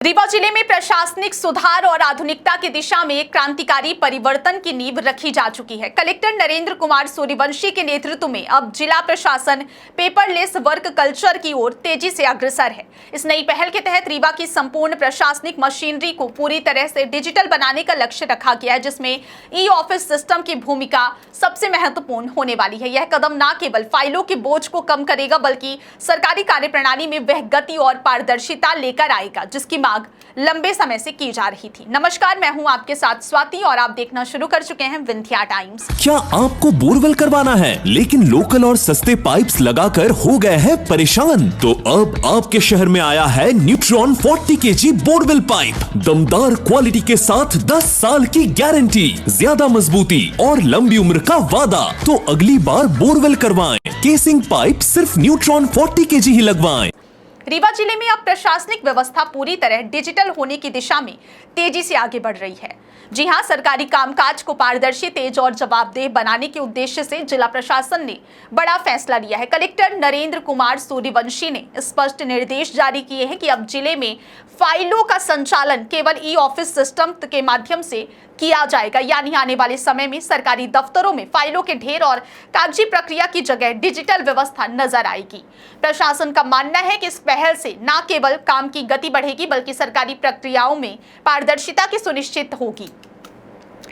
रीवा जिले में प्रशासनिक सुधार और आधुनिकता की दिशा में एक क्रांतिकारी परिवर्तन की नींव रखी जा चुकी है। कलेक्टर नरेंद्र कुमार सूर्यवंशी के नेतृत्व में अब जिला प्रशासन पेपरलेस वर्क कल्चर की ओर तेजी से अग्रसर है। इस नई पहल के तहत रीवा की संपूर्ण प्रशासनिक मशीनरी को पूरी तरह से डिजिटल बनाने का लक्ष्य रखा गया है, जिसमें ई ऑफिस सिस्टम की भूमिका सबसे महत्वपूर्ण होने वाली है। यह कदम न केवल फाइलों के बोझ को कम करेगा, बल्कि सरकारी कार्यप्रणाली में वह गति और पारदर्शिता लेकर आएगा जिसकी मांग लंबे समय से की जा रही थी। नमस्कार, मैं हूं आपके साथ स्वाति और आप देखना शुरू कर चुके हैं विंध्या टाइम्स। क्या आपको बोरवेल करवाना है लेकिन लोकल और सस्ते पाइप्स लगाकर हो गए हैं परेशान? तो अब आपके शहर में आया है न्यूट्रॉन 40 kg बोरवेल पाइप। दमदार क्वालिटी के साथ 10 साल की गारंटी, ज्यादा मजबूती और लंबी उम्र का वादा। तो अगली बार बोरवेल करवाएं, केसिंग पाइप सिर्फ न्यूट्रॉन 40 kg ही लगवाएं। रीवा जिले में अब प्रशासनिक व्यवस्था पूरी तरह डिजिटल होने की दिशा में तेजी से आगे बढ़ रही है। जी हां, सरकारी कामकाज को पारदर्शी, तेज और जवाबदेह बनाने के उद्देश्य से जिला प्रशासन ने बड़ा फैसला लिया है। कलेक्टर नरेंद्र कुमार सूर्यवंशी ने स्पष्ट निर्देश जारी किए हैं कि अब जिले में फाइलों का संचालन केवल ई ऑफिस सिस्टम के माध्यम से किया जाएगा, यानी आने वाले समय में सरकारी दफ्तरों में फाइलों के ढेर और कागजी प्रक्रिया की जगह डिजिटल व्यवस्था नजर आएगी। प्रशासन का मानना है कि इस पहल से न केवल काम की गति बढ़ेगी, बल्कि सरकारी प्रक्रियाओं में पारदर्शिता की सुनिश्चित होगी।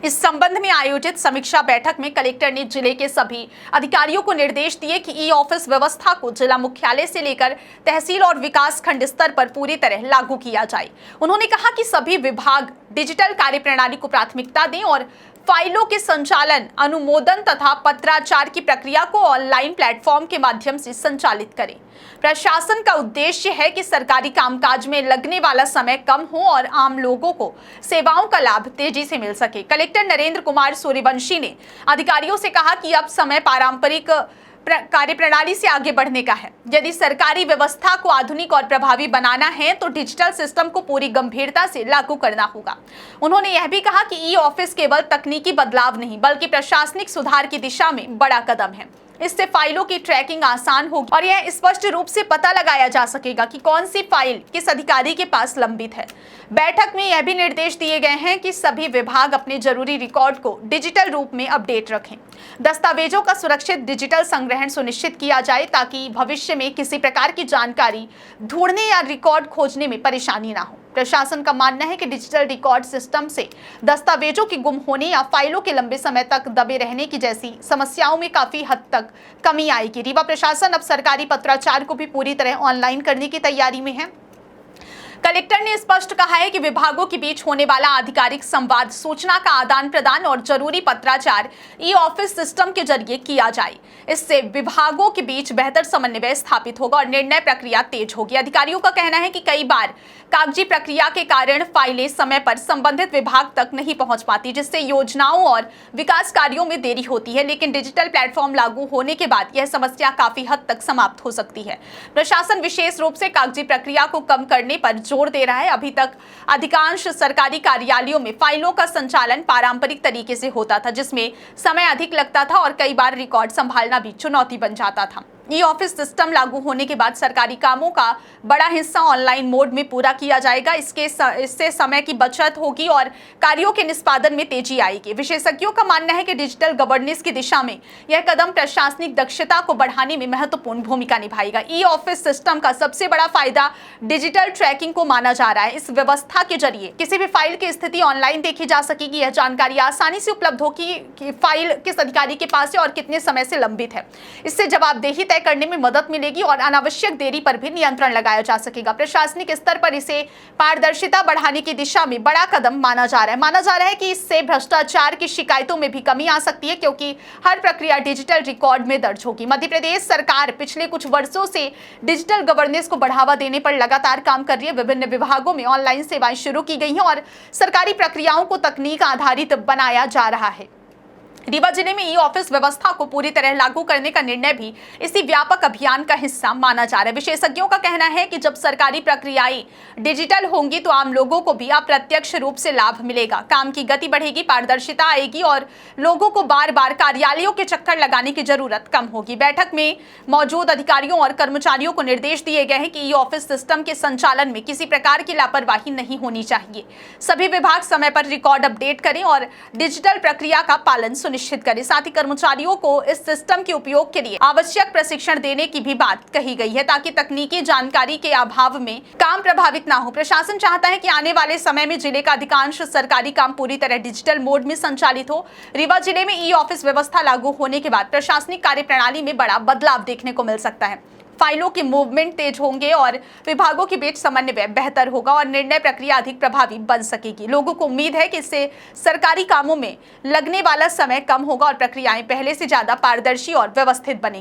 इस संबंध में आयोजित समीक्षा बैठक में कलेक्टर ने जिले के सभी अधिकारियों को निर्देश दिए कि ई ऑफिस व्यवस्था को जिला मुख्यालय से लेकर तहसील और विकास खंड स्तर पर पूरी तरह लागू किया जाए। उन्होंने कहा कि सभी विभाग डिजिटल कार्यप्रणाली को प्राथमिकता दें और फाइलों के संचालन, अनुमोदन तथा पत्राचार की प्रक्रिया को ऑनलाइन प्लेटफॉर्म के माध्यम से संचालित करें। प्रशासन का उद्देश्य है कि सरकारी कामकाज में लगने वाला समय कम हो और आम लोगों को सेवाओं का लाभ तेजी से मिल सके। कलेक्टर नरेंद्र कुमार सूर्यवंशी ने अधिकारियों से कहा कि अब समय पारंपरिक कार्यप्रणाली से आगे बढ़ने का है। यदि सरकारी व्यवस्था को आधुनिक और प्रभावी बनाना है तो डिजिटल सिस्टम को पूरी गंभीरता से लागू करना होगा। उन्होंने यह भी कहा कि ई ऑफिस केवल तकनीकी बदलाव नहीं, बल्कि प्रशासनिक सुधार की दिशा में बड़ा कदम है। इससे फाइलों की ट्रैकिंग आसान होगी और यह स्पष्ट रूप से पता लगाया जा सकेगा कि कौन सी फाइल किस अधिकारी के पास लंबित है। बैठक में यह भी निर्देश दिए गए हैं कि सभी विभाग अपने जरूरी रिकॉर्ड को डिजिटल रूप में अपडेट रखें। दस्तावेजों का सुरक्षित डिजिटल संग्रहण सुनिश्चित किया जाए ताकि भविष्य में किसी प्रकार की जानकारी ढूंढने या रिकॉर्ड खोजने में परेशानी ना हो। प्रशासन का मानना है कि डिजिटल रिकॉर्ड सिस्टम से दस्तावेजों के गुम होने या फाइलों के लंबे समय तक दबे रहने की जैसी समस्याओं में काफी हद तक कमी आएगी। रीवा प्रशासन अब सरकारी पत्राचार को भी पूरी तरह ऑनलाइन करने की तैयारी में है। कलेक्टर ने स्पष्ट कहा है कि विभागों के बीच होने वाला आधिकारिक संवाद, सूचना का आदान प्रदान और जरूरी पत्राचार ई ऑफिस सिस्टम के जरिए किया जाए। इससे विभागों के बीच बेहतर समन्वय स्थापित होगा और निर्णय प्रक्रिया तेज होगी। अधिकारियों का कहना है कि कई बार कागजी प्रक्रिया के कारण फाइलें समय पर संबंधित विभाग तक नहीं पहुंच पाती, जिससे योजनाओं और विकास कार्यों में देरी होती है। लेकिन डिजिटल प्लेटफॉर्म लागू होने के बाद यह समस्या काफी हद तक समाप्त हो सकती है। प्रशासन विशेष रूप से कागजी प्रक्रिया को कम करने पर जोर दे रहा है। अभी तक अधिकांश सरकारी कार्यालयों में फाइलों का संचालन पारंपरिक तरीके से होता था, जिसमें समय अधिक लगता था और कई बार रिकॉर्ड संभालना भी चुनौती बन जाता था। ई ऑफिस सिस्टम लागू होने के बाद सरकारी कामों का बड़ा हिस्सा ऑनलाइन मोड में पूरा किया जाएगा। इससे समय की बचत होगी और कार्यों के निष्पादन में तेजी आएगी। विशेषज्ञों का मानना है कि डिजिटल गवर्नेंस की दिशा में यह कदम प्रशासनिक दक्षता को बढ़ाने में महत्वपूर्ण भूमिका निभाएगा। ई ऑफिस सिस्टम का सबसे बड़ा फायदा डिजिटल ट्रैकिंग को माना जा रहा है। इस व्यवस्था के जरिए किसी भी फाइल की स्थिति ऑनलाइन देखी जा सकेगी। यह जानकारी आसानी से उपलब्ध होगी कि फाइल किस अधिकारी के पास है और कितने समय से लंबित है। इससे जवाबदेही करने में मदद मिलेगी और अनावश्यक देरी पर भी नियंत्रण लगाया जा सकेगा। प्रशासनिक स्तर पर इसे पारदर्शिता बढ़ाने की दिशा में बड़ा कदम माना जा रहा है। माना जा रहा है कि इससे भ्रष्टाचार की शिकायतों में भी कमी आ सकती है, क्योंकि हर प्रक्रिया डिजिटल रिकॉर्ड में दर्ज होगी। मध्य प्रदेश सरकार पिछले कुछ वर्षों से डिजिटल गवर्नेंस को बढ़ावा देने पर लगातार काम कर रही है। विभिन्न विभागों में ऑनलाइन सेवाएं शुरू की गई हैं और सरकारी प्रक्रियाओं को तकनीक आधारित बनाया जा रहा है। रीवा जिले में ई ऑफिस व्यवस्था को पूरी तरह लागू करने का निर्णय भी इसी व्यापक अभियान का हिस्सा माना जा रहा है। विशेषज्ञों का कहना है कि जब सरकारी प्रक्रियाएं डिजिटल होंगी तो आम लोगों को भी अप्रत्यक्ष रूप से लाभ मिलेगा, काम की गति बढ़ेगी, पारदर्शिता आएगी और लोगों को बार बार कार्यालयों के चक्कर लगाने की जरूरत कम होगी। बैठक में मौजूद अधिकारियों और कर्मचारियों को निर्देश दिए गए हैं कि ई ऑफिस सिस्टम के संचालन में किसी प्रकार की लापरवाही नहीं होनी चाहिए। सभी विभाग समय पर रिकॉर्ड अपडेट करें और डिजिटल प्रक्रिया का पालन सुनिश्चित करें। साथ ही कर्मचारियों को इस सिस्टम के उपयोग के लिए आवश्यक प्रशिक्षण देने की भी बात कही गई है ताकि तकनीकी जानकारी के अभाव में काम प्रभावित ना हो। प्रशासन चाहता है कि आने वाले समय में जिले का अधिकांश सरकारी काम पूरी तरह डिजिटल मोड में संचालित हो। रीवा जिले में ई ऑफिस व्यवस्था लागू होने के बाद प्रशासनिक कार्यप्रणाली में बड़ा बदलाव देखने को मिल सकता है। फाइलों की मूवमेंट तेज होंगे और विभागों के बीच समन्वय बेहतर होगा और निर्णय प्रक्रिया अधिक प्रभावी बन सकेगी। लोगों को उम्मीद है कि इससे सरकारी कामों में लगने वाला समय कम होगा और प्रक्रियाएं पहले से ज्यादा पारदर्शी और व्यवस्थित बनेंगी।